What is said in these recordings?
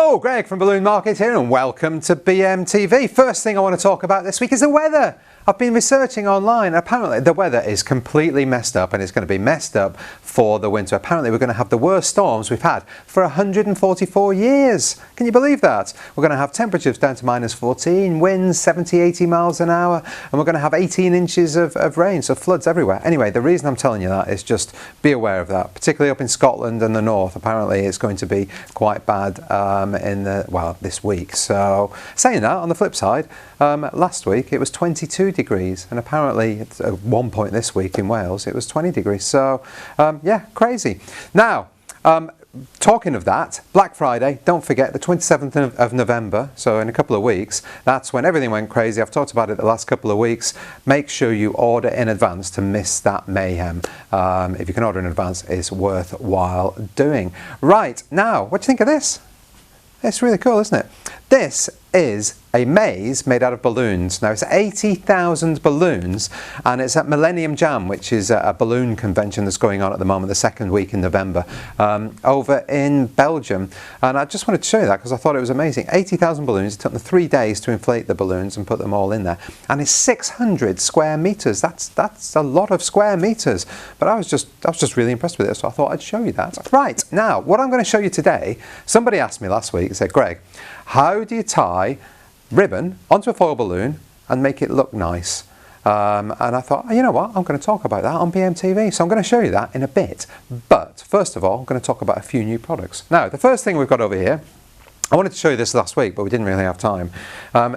Hello, Greg from Balloon Market here and welcome to BMTV. First thing I want to talk about this week is the weather. I've been researching online. Apparently the weather is completely messed up and it's going to be messed up for the winter. Apparently we're going to have the worst storms we've had for 144 years. Can you believe that? We're going to have temperatures down to -14, winds 70, 80 miles an hour, and we're going to have 18 inches of rain, so floods everywhere. Anyway, the reason I'm telling you that is just be aware of that, particularly up in Scotland and the north. Apparently it's going to be quite bad this week. So saying that, on the flip side, last week it was 22 degrees, and apparently at one point this week in Wales it was 20 degrees. So yeah, crazy. Now, talking of that, Black Friday, don't forget, the 27th of November, so in a couple of weeks, that's when everything went crazy. I've talked about it the last couple of weeks. Make sure you order in advance to miss that mayhem. If you can order in advance, it's worthwhile doing. Right, now, what do you think of this? It's really cool, isn't it? This is a maze made out of balloons. Now it's 80,000 balloons, and it's at Millennium Jam, which is a balloon convention that's going on at the moment, the second week in November, over in Belgium. And I just wanted to show you that because I thought it was amazing. 80,000 balloons. It took them 3 days to inflate the balloons and put them all in there. And it's 600 square meters. That's a lot of square meters. But I was just really impressed with it, so I thought I'd show you that. Right, now, what I'm going to show you today, somebody asked me last week, said, Greg, how do you tie ribbon onto a foil balloon and make it look nice? And I thought, you know what, I'm going to talk about that on BMTV, so I'm going to show you that in a bit. But first of all, I'm going to talk about a few new products. Now, the first thing we've got over here, I wanted to show you this last week, but we didn't really have time.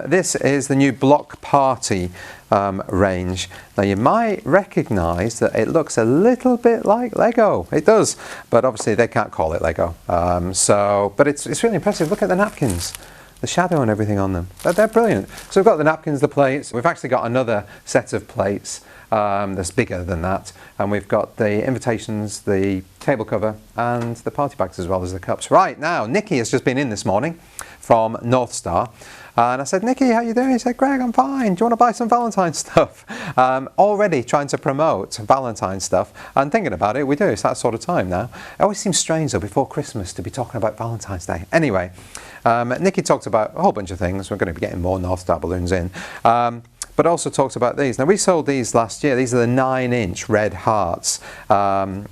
This is the new Block Party range. Now you might recognise that it looks a little bit like Lego. It does, but obviously they can't call it Lego. But it's really impressive. Look at the napkins, the shadow and everything on them. They're brilliant. So we've got the napkins, the plates. We've actually got another set of plates that's bigger than that, and we've got the invitations, the table cover, and the party bags as well as the cups. Right, now Nikki has just been in this morning from North Star, and I said, Nikki, how you doing? He said, Greg, I'm fine. Do you want to buy some Valentine's stuff? Already trying to promote Valentine's stuff, and thinking about it, we do. It's that sort of time now. It always seems strange though before Christmas to be talking about Valentine's Day. Anyway, Nikki talked about a whole bunch of things. We're going to be getting more North Star balloons in. But also talked about these. Now we sold these last year. These are the 9-inch red hearts, and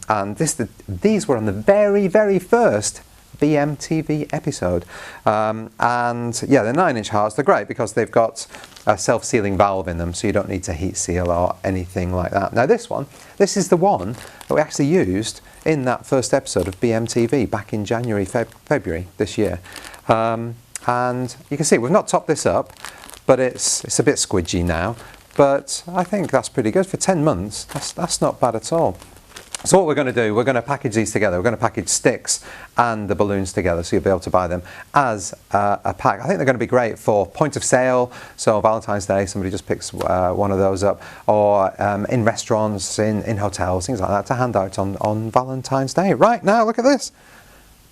these were on the very, very first BMTV episode. And yeah, the 9-inch hearts, they're great because they've got a self-sealing valve in them, so you don't need to heat seal or anything like that. Now this is the one that we actually used in that first episode of BMTV back in January, February this year. And you can see we've not topped this up, but it's a bit squidgy now, but I think that's pretty good for 10 months. That's not bad at all. So what we're going to do, we're going to package these together. We're going to package sticks and the balloons together, so you'll be able to buy them as a pack. I think they're going to be great for point of sale, so Valentine's Day, somebody just picks one of those up, or in restaurants, in hotels, things like that, to hand out on Valentine's Day. Right, now look at this.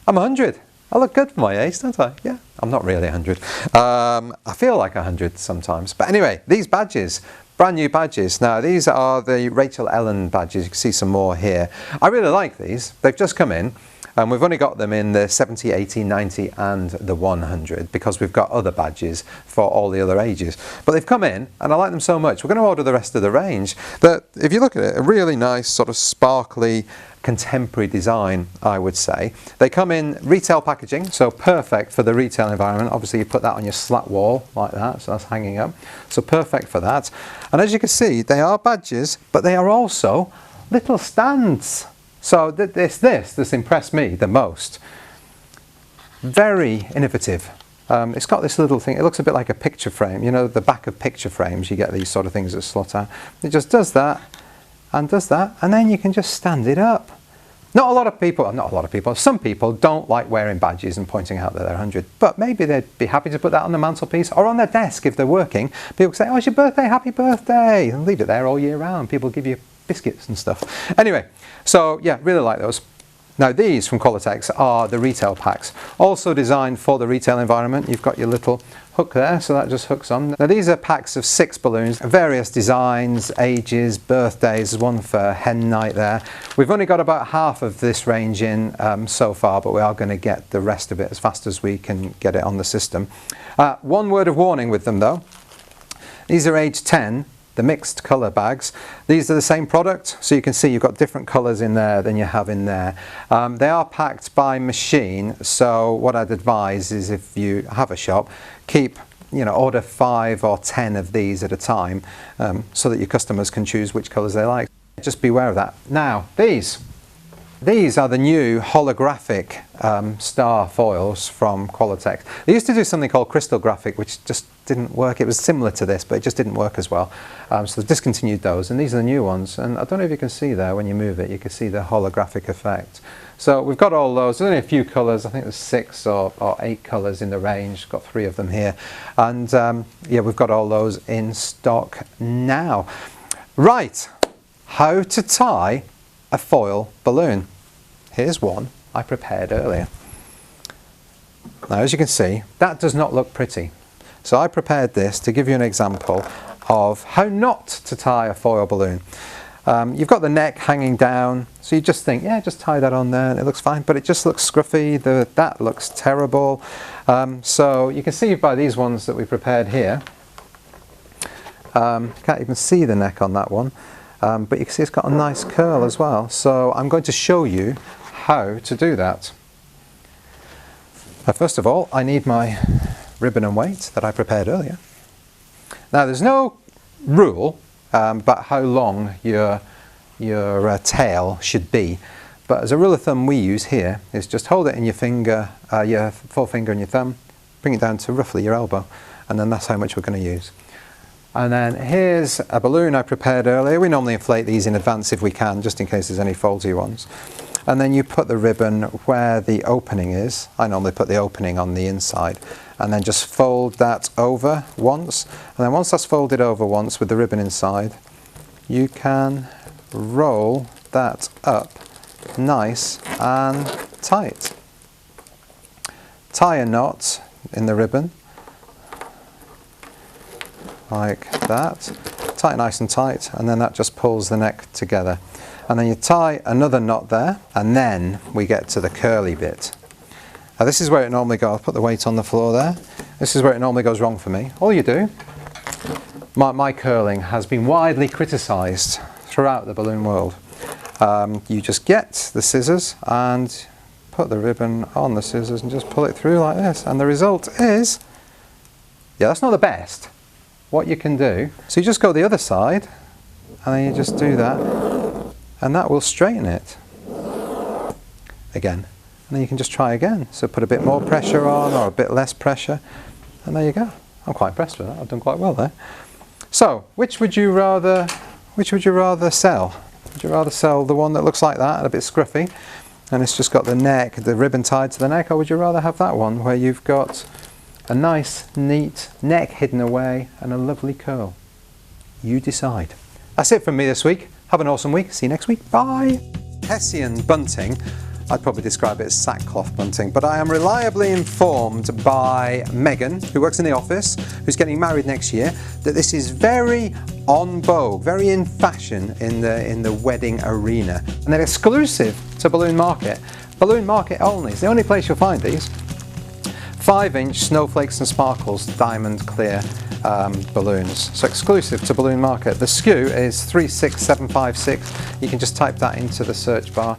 I'm 100. I look good for my age, don't I? Yeah, I'm not really 100. I feel like 100 sometimes. But anyway, these badges, brand new badges. Now, these are the Rachel Ellen badges. You can see some more here. I really like these. They've just come in, and we've only got them in the 70, 80, 90, and the 100 because we've got other badges for all the other ages. But they've come in, and I like them so much. We're going to order the rest of the range. But if you look at it, a really nice sort of sparkly, contemporary design, I would say. They come in retail packaging, so perfect for the retail environment. Obviously you put that on your slat wall like that, so that's hanging up, so perfect for that. And as you can see, they are badges, but they are also little stands. So this impressed me the most. Very innovative. It's got this little thing, it looks a bit like a picture frame, you know, the back of picture frames, you get these sort of things that slot out. It just does that and does that, and then you can just stand it up. Some people don't like wearing badges and pointing out that they're 100, but maybe they'd be happy to put that on the mantelpiece or on their desk if they're working. People say, oh, it's your birthday, happy birthday, and leave it there all year round. People give you biscuits and stuff. Anyway, so yeah, really like those. Now these from Qualitex are the retail packs, also designed for the retail environment. You've got your little hook there, so that just hooks on. Now these are packs of 6 balloons, various designs, ages, birthdays. There's one for hen night there. We've only got about half of this range in so far, but we are going to get the rest of it as fast as we can get it on the system. One word of warning with them though. These are age 10. The mixed colour bags. These are the same product, so you can see you've got different colours in there than you have in there. They are packed by machine, so what I'd advise is if you have a shop, order 5 or 10 of these at a time, so that your customers can choose which colours they like. Just beware of that. Now, these are the new holographic star foils from Qualitex. They used to do something called crystallographic, which just didn't work. It was similar to this, but it just didn't work as well. So they've discontinued those, and these are the new ones. And I don't know if you can see there when you move it, you can see the holographic effect. So we've got all those. There's only a few colours. I think there's 6 or 8 colours in the range. Got 3 of them here. And yeah, we've got all those in stock now. Right, how to tie a foil balloon. Here's one I prepared earlier. Now as you can see, that does not look pretty. So I prepared this to give you an example of how not to tie a foil balloon. You've got the neck hanging down, so you just think, yeah, just tie that on there and it looks fine, but it just looks scruffy. That looks terrible. So you can see by these ones that we prepared here, can't even see the neck on that one. But you can see it's got a nice curl as well. So I'm going to show you how to do that. Now, first of all, I need my ribbon and weight that I prepared earlier. Now there's no rule about how long your tail should be, but as a rule of thumb we use here is just hold it in your finger, your forefinger and your thumb, bring it down to roughly your elbow, and then that's how much we're going to use. And then here's a balloon I prepared earlier. We normally inflate these in advance if we can, just in case there's any faulty ones. And then you put the ribbon where the opening is. I normally put the opening on the inside. And then just fold that over once. And then once that's folded over once with the ribbon inside, you can roll that up nice and tight. Tie a knot in the ribbon, like that. Tie it nice and tight, and then that just pulls the neck together. And then you tie another knot there, and then we get to the curly bit. Now this is where it normally goes. I'll put the weight on the floor there. This is where it normally goes wrong for me. All you do, my curling has been widely criticised throughout the balloon world. You just get the scissors and put the ribbon on the scissors and just pull it through like this, and the result is, yeah, that's not the best. What you can do, so you just go the other side and then you just do that, and that will straighten it again, and then you can just try again. So put a bit more pressure on or a bit less pressure, and there you go. I'm quite impressed with that. I've done quite well there. So which would you rather sell? Would you rather sell the one that looks like that, a bit scruffy, and it's just got the neck, the ribbon tied to the neck, or would you rather have that one where you've got a nice, neat neck hidden away and a lovely curl? You decide. That's it from me this week. Have an awesome week. See you next week. Bye. Hessian bunting. I'd probably describe it as sackcloth bunting, but I am reliably informed by Megan, who works in the office, who's getting married next year, that this is very en vogue, very in fashion in the wedding arena, and they're exclusive to Balloon Market. Balloon Market only. It's the only place you'll find these. 5-inch snowflakes and sparkles diamond clear balloons, so exclusive to Balloon Market. The SKU is 36756. You can just type that into the search bar.